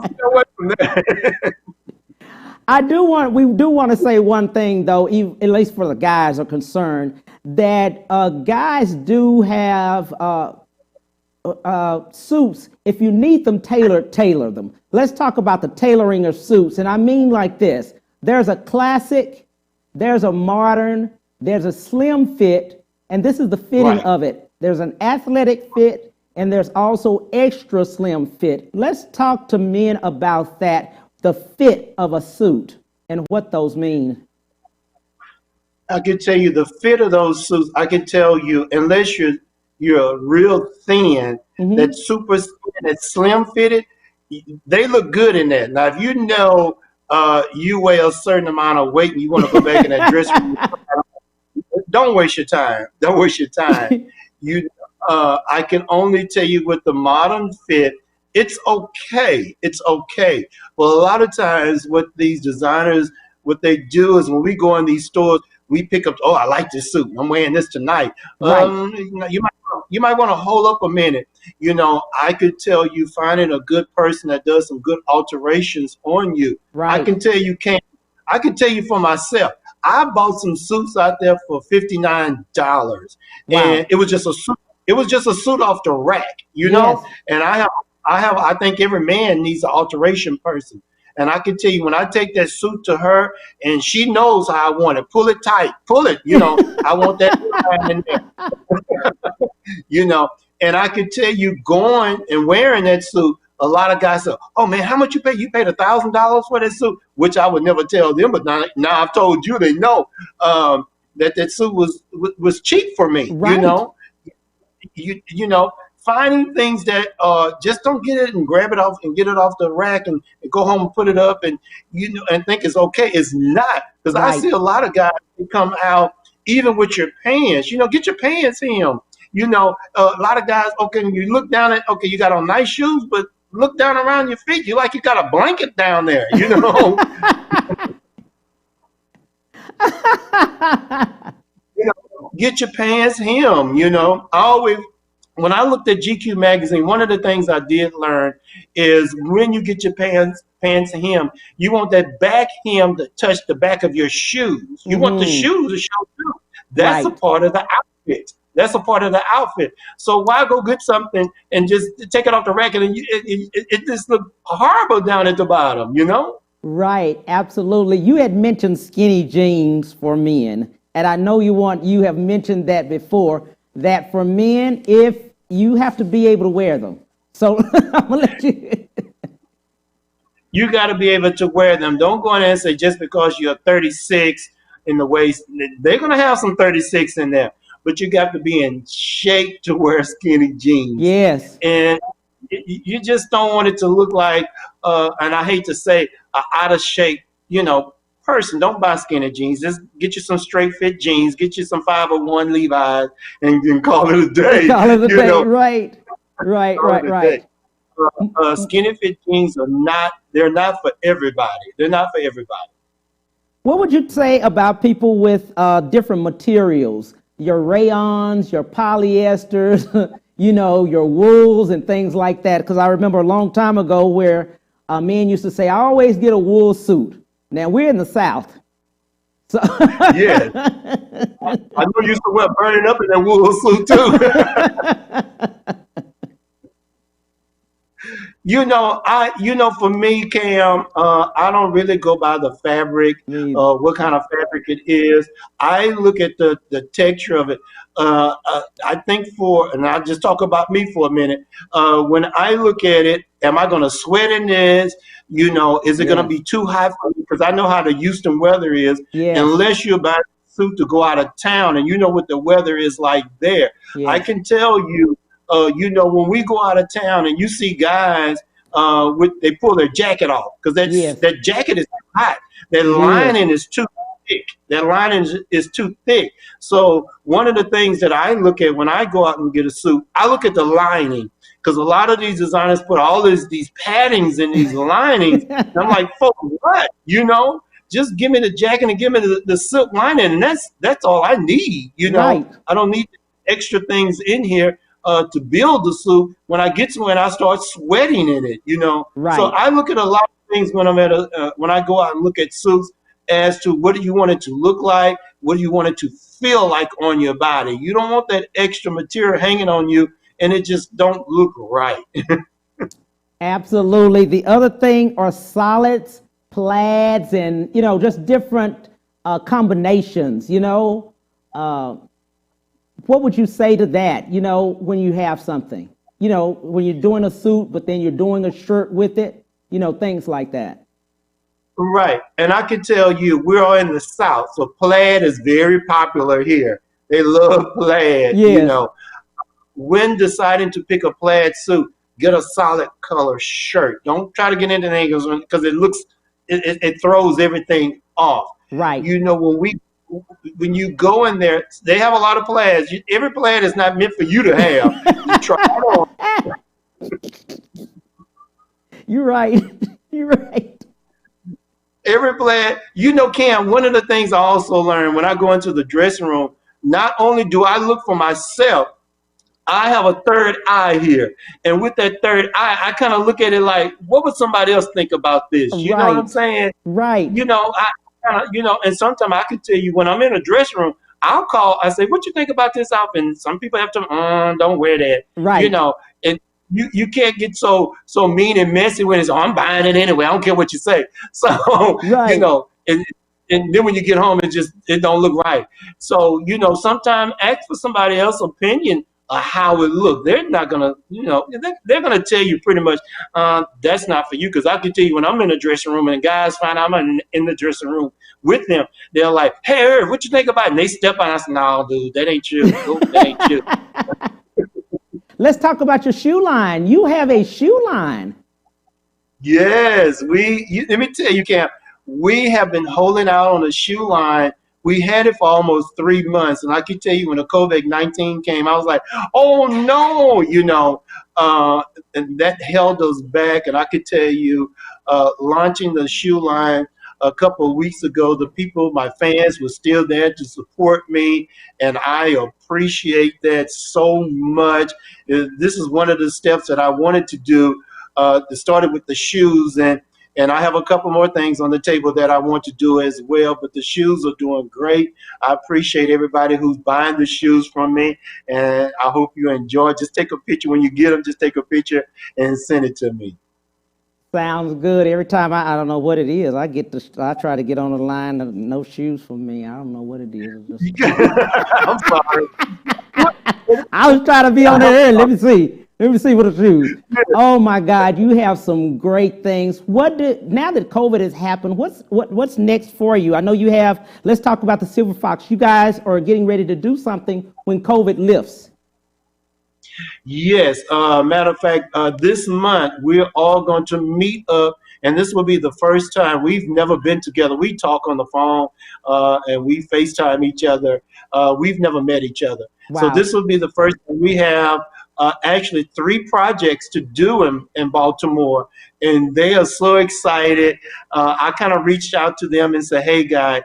stay away from that. We do want to say one thing though, at least for the guys are concerned, that guys do have suits. If you need them tailored, tailor them. Let's talk about the tailoring of suits. And I mean like this. There's a classic, there's a modern, there's a slim fit, and this is the fitting Right. of it. There's an athletic fit, and there's also extra slim fit. Let's talk to men about that, the fit of a suit and what those mean. I can tell you the fit of those suits. I can tell you, unless you're real thin, that super thin, that slim fitted, they look good in that. Now, if you weigh a certain amount of weight and you want to go back in that dress room, don't waste your time. Don't waste your time. I can only tell you with the modern fit, it's okay. It's okay. Well, a lot of times what these designers, what they do is when we go in these stores, we pick up, oh, I like this suit. I'm wearing this tonight. Right. You might want to hold up a minute. I could tell you finding a good person that does some good alterations on you. Right. I can tell you for myself. I bought some suits out there for $59, and it was just a suit. It was just a suit off the rack, Yes. And I think every man needs an alteration person. And I can tell you, when I take that suit to her, and she knows how I want it, pull it tight, pull it. I want that in there. And I can tell you, going and wearing that suit, a lot of guys say, "Oh man, how much you pay? You paid $1,000 for that suit," which I would never tell them. But now I've told you, they know that suit was cheap for me. Right. Finding things that just don't get it and grab it off and get it off the rack and go home and put it up and and think it's okay. It's not, because I see a lot of guys who come out even with your pants. Get your pants in. A lot of guys. Okay, you look down at you got on nice shoes, but look down around your feet. You like you got a blanket down there. Get your pants hem. When I looked at GQ magazine, one of the things I did learn is when you get your pants hem, you want that back hem to touch the back of your shoes. You want the shoes to show through. That's a part of the outfit. That's a part of the outfit. So why go get something and just take it off the rack and it just looks horrible down at the bottom, Right, absolutely. You had mentioned skinny jeans for men, and I know you have mentioned that before, that for men, if you have to be able to wear them. So I'm gonna let you. You got to be able to wear them. Don't go in there and say just because you're 36 in the waist, they're gonna have some 36 in there, but you got to be in shape to wear skinny jeans. Yes. And you just don't want it to look like, and I hate to say, an out of shape, person. Don't buy skinny jeans. Just get you some straight fit jeans. Get you some 501 Levi's and call it a day. Call it a day. Right. Skinny fit jeans they're not for everybody. They're not for everybody. What would you say about people with different materials? your rayons, your polyesters, you know, your wools and things like that. Because I remember a long time ago where men used to say, I always get a wool suit. Now, we're in the South. So Yeah. I know you used to wear burning up in that wool suit too. For me, Cam, I don't really go by the fabric, what kind of fabric it is. I look at the texture of it. I think and I'll just talk about me for a minute. When I look at it, am I going to sweat in this? Is it going to be too hot for me? Because I know how the Houston weather is. Yes. Unless you're buying a suit to go out of town and you know what the weather is like there. Yes. I can tell you, when we go out of town and you see guys, they pull their jacket off because that jacket is hot. That lining is too thick. That lining is too thick. So one of the things that I look at when I go out and get a suit, I look at the lining. Because a lot of these designers put all these paddings in these linings. And I'm like, for what? Just give me the jacket and give me the silk lining, and that's all I need. Right. I don't need extra things in here to build the suit. When I get to it, I start sweating in it. Right. So I look at a lot of things when I'm when I go out and look at suits as to what do you want it to look like, what do you want it to feel like on your body. You don't want that extra material hanging on you and it just don't look right. Absolutely. The other thing are solids, plaids, and just different combinations. What would you say to that? When you have something, when you're doing a suit, but then you're doing a shirt with it, things like that. Right. And I can tell you, we're all in the South, so plaid is very popular here. They love plaid. Yes. When deciding to pick a plaid suit, get a solid color shirt. Don't try to get into angles because it throws everything off. Right. When you go in there, they have a lot of plaids. Every plaid is not meant for you to have. You try it on. You're right. You're right. Every plaid, Cam, one of the things I also learned when I go into the dressing room, not only do I look for myself, I have a third eye here. And with that third eye, I kind of look at it like, what would somebody else think about this? You know what I'm saying? Right. And sometimes I can tell you when I'm in a dressing room, I say, what you think about this outfit? And some people have to, don't wear that. Right. And you can't get so mean and messy when it's, I'm buying it anyway. I don't care what you say. So, right. And then when you get home, it don't look right. So, sometimes ask for somebody else's opinion of how it looks. They're not gonna, they're gonna tell you pretty much that's not for you. Because I can tell you when I'm in the dressing room and guys find out I'm in the dressing room with them, they're like, "Hey, Irv, what you think about it?" And they step on us, "No, dude, that ain't you. That ain't you." Let's talk about your shoe line. You have a shoe line. Yes, let me tell you, Cam, we have been holding out on a shoe line. We had it for almost 3 months. And I can tell you when the COVID-19 came, I was like, oh no, and that held us back. And I could tell you, launching the shoe line a couple of weeks ago, my fans were still there to support me. And I appreciate that so much. This is one of the steps that I wanted to do. It started with the shoes, and I have a couple more things on the table that I want to do as well, but the shoes are doing great. I appreciate everybody who's buying the shoes from me, and I hope you enjoy. Just take a picture when you get them. Just take a picture and send it to me. Sounds good. Every time I don't know what it is, I try to get on the line of no shoes for me. I don't know what it is. I'm sorry. I was trying to be on the air. Let me see what the shoes. Oh my God, you have some great things. Now that COVID has happened, what's next for you? I know you have. Let's talk about the Silver Fox. You guys are getting ready to do something when COVID lifts. Yes. Matter of fact, this month we're all going to meet up, and this will be the first time. We've never been together. We talk on the phone and we FaceTime each other. We've never met each other. Wow. So this will be the first time we have actually 3 projects to do in Baltimore, and they are so excited. I kind of reached out to them and said, hey, guy,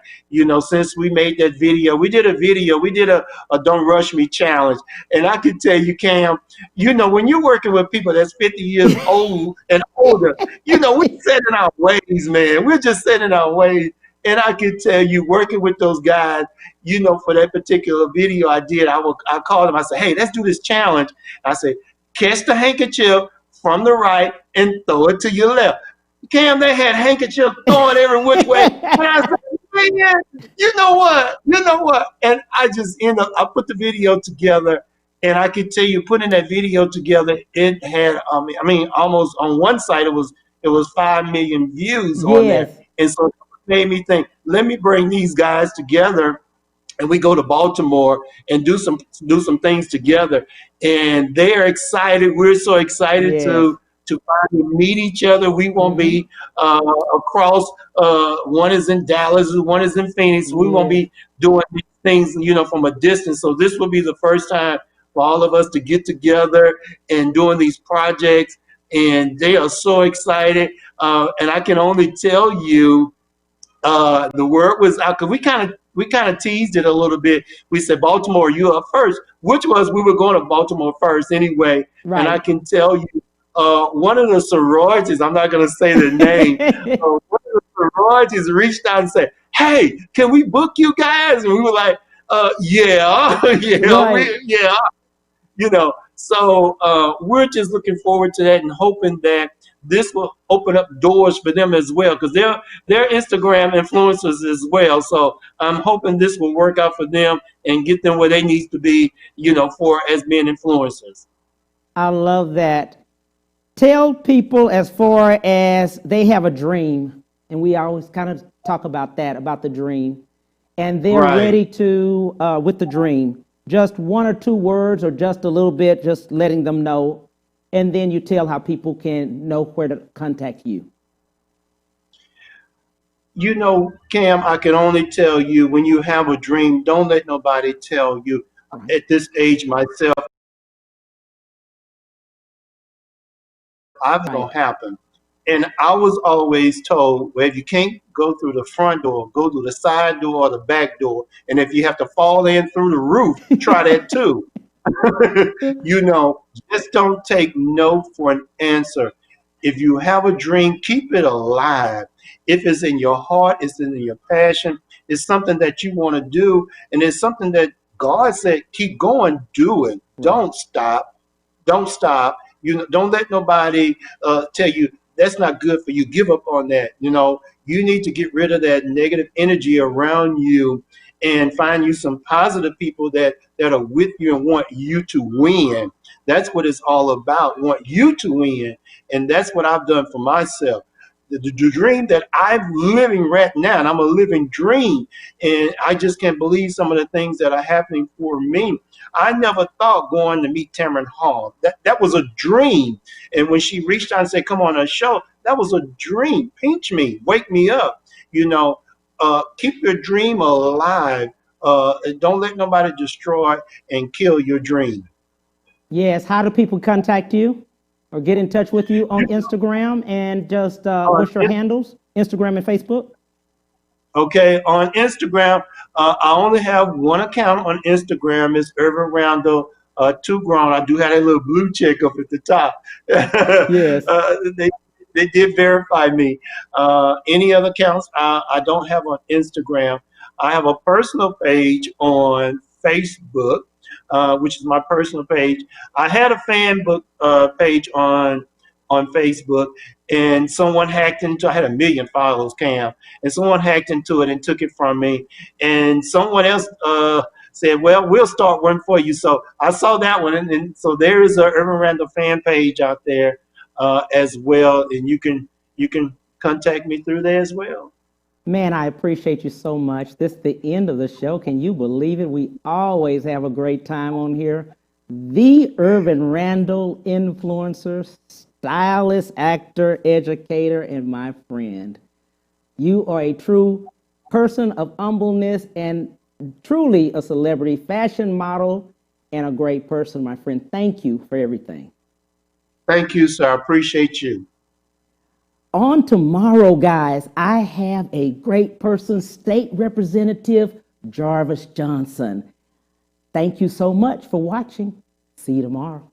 since we made that video, we did a Don't Rush Me challenge. And I can tell you, Cam, when you're working with people that's 50 years old and older, we're set in our ways, man. We're just set in our ways. And I can tell you, working with those guys, for that particular video I did, I called them. I said, hey, let's do this challenge. I said, catch the handkerchief from the right and throw it to your left. Cam, they had handkerchiefs throwing every which way. And I said, man, you know what? And I just I put the video together, and I can tell you, putting that video together, it had, almost on one side, it was 5 million views on there. And so it made me think, let me bring these guys together, and we go to Baltimore and do some things together. And they're excited. We're so excited to finally meet each other. We won't be across. One is in Dallas, one is in Phoenix. We won't be doing these things, from a distance. So this will be the first time for all of us to get together and doing these projects. And they are so excited. And I can only tell you, the word was out, because we kind of teased it a little bit. We said, Baltimore, you up first, which was we were going to Baltimore first anyway. Right. And I can tell you, one of the sororities, I'm not going to say the name, one of the sororities reached out and said, hey, can we book you guys? And we were like, yeah. So we're just looking forward to that and hoping that this will open up doors for them as well, because they're Instagram influencers as well. So I'm hoping this will work out for them and get them where they need to be, for as being influencers. I love that. Tell people, as far as they have a dream, and we always kind of talk about that, about the dream, and they're ready to, with the dream, just 1 or 2 words or just a little bit, just letting them know, and then you tell how people can know where to contact you. Cam, I can only tell you, when you have a dream, don't let nobody tell you. At this age myself, it's going to happen. And I was always told, well, if you can't go through the front door, go through the side door or the back door. And if you have to fall in through the roof, try that too. Just don't take no for an answer. If you have a dream, keep it alive. If it's in your heart, it's in your passion, it's something that you want to do, and it's something that God said, keep going, do it. Don't stop. Don't stop. Don't let nobody tell you that's not good for you. Give up on that. You need to get rid of that negative energy around you and find you some positive people that are with you and want you to win. That's what it's all about. Want you to win. And that's what I've done for myself. The dream that I'm living right now, and I'm a living dream, and I just can't believe some of the things that are happening for me. I never thought going to meet Tamron Hall. That was a dream. And when she reached out and said, come on a show, that was a dream. Pinch me, wake me up. Keep your dream alive. Don't let nobody destroy and kill your dream. Yes. How do people contact you or get in touch with you on Instagram, and just what's your handles, Instagram and Facebook? Okay, on Instagram, I only have one account on Instagram. It's IRVIN RANDLE, 2 grown. I do have a little blue check up at the top. Yes. They did verify me. Any other accounts I don't have on Instagram. I have a personal page on Facebook, which is my personal page. I had a fan book page on Facebook, and someone hacked into. I had 1 million followers, Cam, and someone hacked into it and took it from me. And someone else said, "Well, we'll start one for you." So I saw that one, and so there is a IRVIN RANDLE fan page out there as well, and you can contact me through there as well. Man, I appreciate you so much. This is the end of the show. Can you believe it? We always have a great time on here. The IRVIN RANDLE influencer, stylist, actor, educator, and my friend. You are a true person of humbleness and truly a celebrity fashion model and a great person, my friend. Thank you for everything. Thank you, sir. I appreciate you. On tomorrow, guys, I have a great person, State Representative Jarvis Johnson. Thank you so much for watching. See you tomorrow.